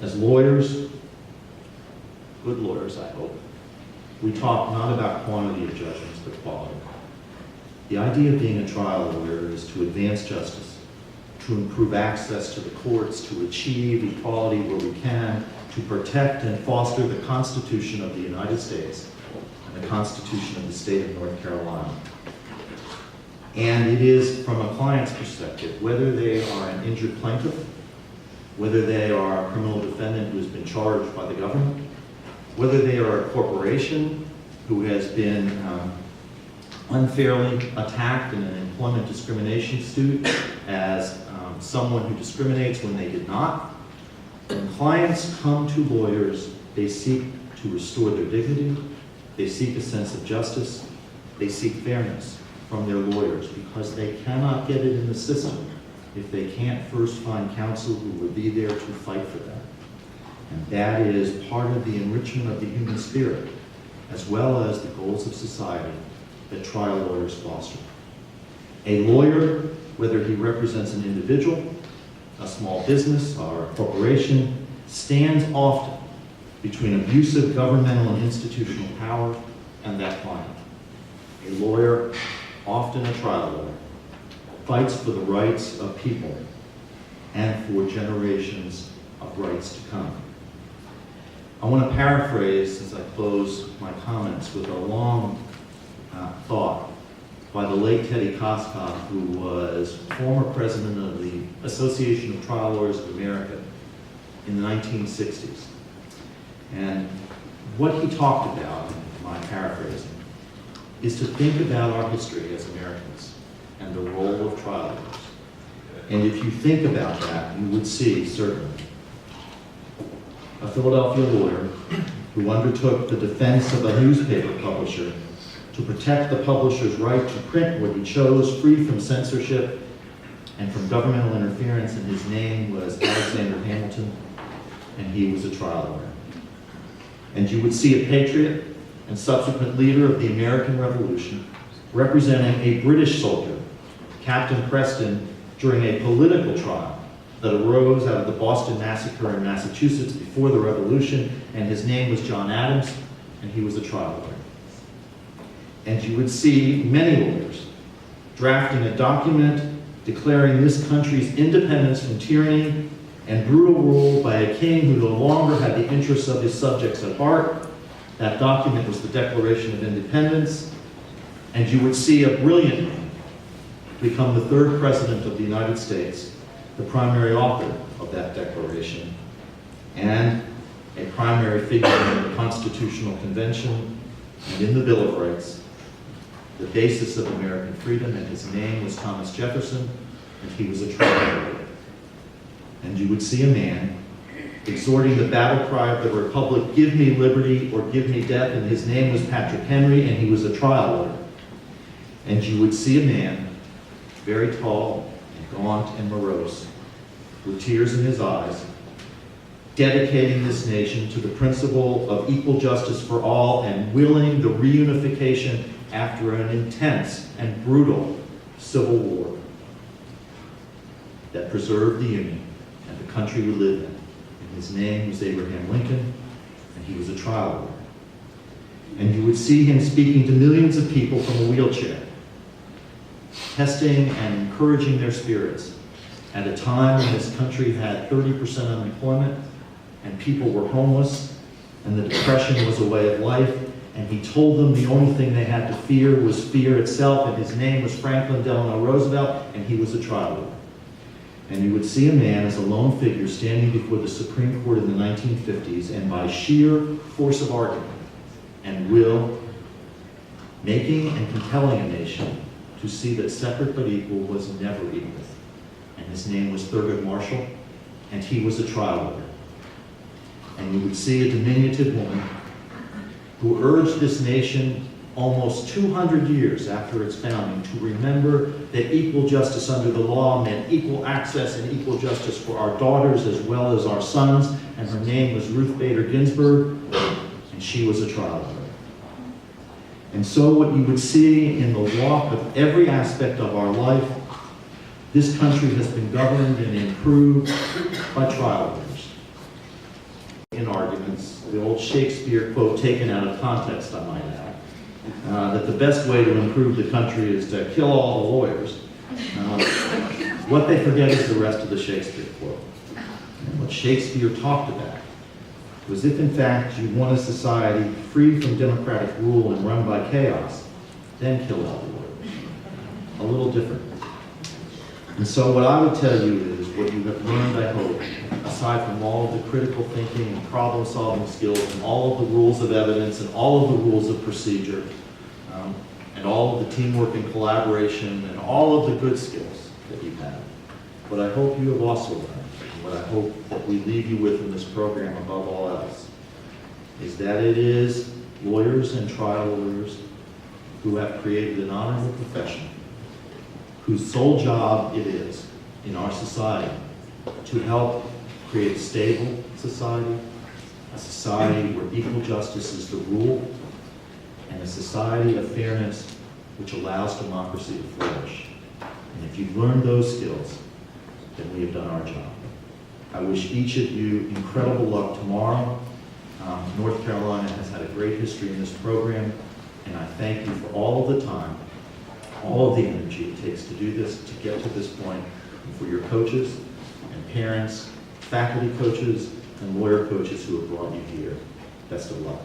As lawyers, good lawyers, I hope, we talk not about quantity of judgments, but quality. The idea of being a trial lawyer is to advance justice, to improve access to the courts, to achieve equality where we can, to protect and foster the Constitution of the United States and the Constitution of the state of North Carolina. And it is, from a client's perspective, whether they are an injured plaintiff, whether they are a criminal defendant who has been charged by the government, whether they are a corporation who has been unfairly attacked in an employment discrimination suit as someone who discriminates when they did not. When clients come to lawyers, they seek to restore their dignity, they seek a sense of justice, they seek fairness from their lawyers because they cannot get it in the system if they can't first find counsel who will be there to fight for them. And that is part of the enrichment of the human spirit, as well as the goals of society that trial lawyers foster. A lawyer, whether he represents an individual, a small business, or a corporation, stands often between abusive governmental and institutional power and that client. A lawyer, often a trial lawyer, fights for the rights of people and for generations of rights to come. I want to paraphrase, as I close my comments, with a long thought by the late Teddy Koskov, who was former president of the Association of Trial Lawyers of America in the 1960s. And what he talked about, in my paraphrasing, is to think about our history as Americans and the role of trial lawyers. And if you think about that, you would see, certainly, a Philadelphia lawyer who undertook the defense of a newspaper publisher to protect the publisher's right to print what he chose, free from censorship and from governmental interference, and his name was Alexander Hamilton, and he was a trial lawyer. And you would see a patriot and subsequent leader of the American Revolution representing a British soldier, Captain Preston, during a political trial that arose out of the Boston Massacre in Massachusetts before the Revolution, and his name was John Adams, and he was a trial lawyer. And you would see many lawyers drafting a document declaring this country's independence from tyranny and brutal rule by a king who no longer had the interests of his subjects at heart. That document was the Declaration of Independence. And you would see a brilliant man become the third president of the United States, the primary author of that declaration, and a primary figure in the Constitutional Convention and in the Bill of Rights, the basis of American freedom, and his name was Thomas Jefferson, and he was a trial lawyer. And you would see a man exhorting the battle cry of the Republic, "Give me liberty or give me death," and his name was Patrick Henry, and he was a trial lawyer. And you would see a man, very tall and gaunt and morose, with tears in his eyes, dedicating this nation to the principle of equal justice for all and willing the reunification after an intense and brutal civil war that preserved the Union and the country we live in. And his name was Abraham Lincoln, and he was a trial lawyer. And you would see him speaking to millions of people from a wheelchair, testing and encouraging their spirits at a time when this country had 30% unemployment and people were homeless and the Depression was a way of life. And he told them the only thing they had to fear was fear itself, and his name was Franklin Delano Roosevelt, and he was a trial lawyer. And you would see a man as a lone figure standing before the Supreme Court in the 1950s, and by sheer force of argument and will, making and compelling a nation to see that separate but equal was never equal. And his name was Thurgood Marshall, and he was a trial lawyer. And you would see a diminutive woman who urged this nation almost 200 years after its founding to remember that equal justice under the law meant equal access and equal justice for our daughters as well as our sons. And her name was Ruth Bader Ginsburg, and she was a trial lawyer. And so what you would see in the walk of every aspect of our life, this country has been governed and improved by trial lawyers. the old Shakespeare quote taken out of context, I might add, that the best way to improve the country is to kill all the lawyers. What they forget is the rest of the Shakespeare quote. And what Shakespeare talked about was if in fact you want a society free from democratic rule and run by chaos, then kill all the lawyers. A little different. And so what I would tell you is what you have learned, I hope, aside from all of the critical thinking and problem-solving skills and all of the rules of evidence and all of the rules of procedure and all of the teamwork and collaboration and all of the good skills that you have, what I hope you have also learned, and what I hope that we leave you with in this program above all else, is that it is lawyers and trial lawyers who have created an honorable profession, whose sole job it is in our society to help create a stable society, a society where equal justice is the rule, and a society of fairness which allows democracy to flourish. And if you've learned those skills, then we have done our job. I wish each of you incredible luck tomorrow. North Carolina has had a great history in this program, and I thank you for all of the time, all of the energy it takes to do this, to get to this point, and for your coaches and parents, faculty coaches, and lawyer coaches who have brought you here. Best of luck.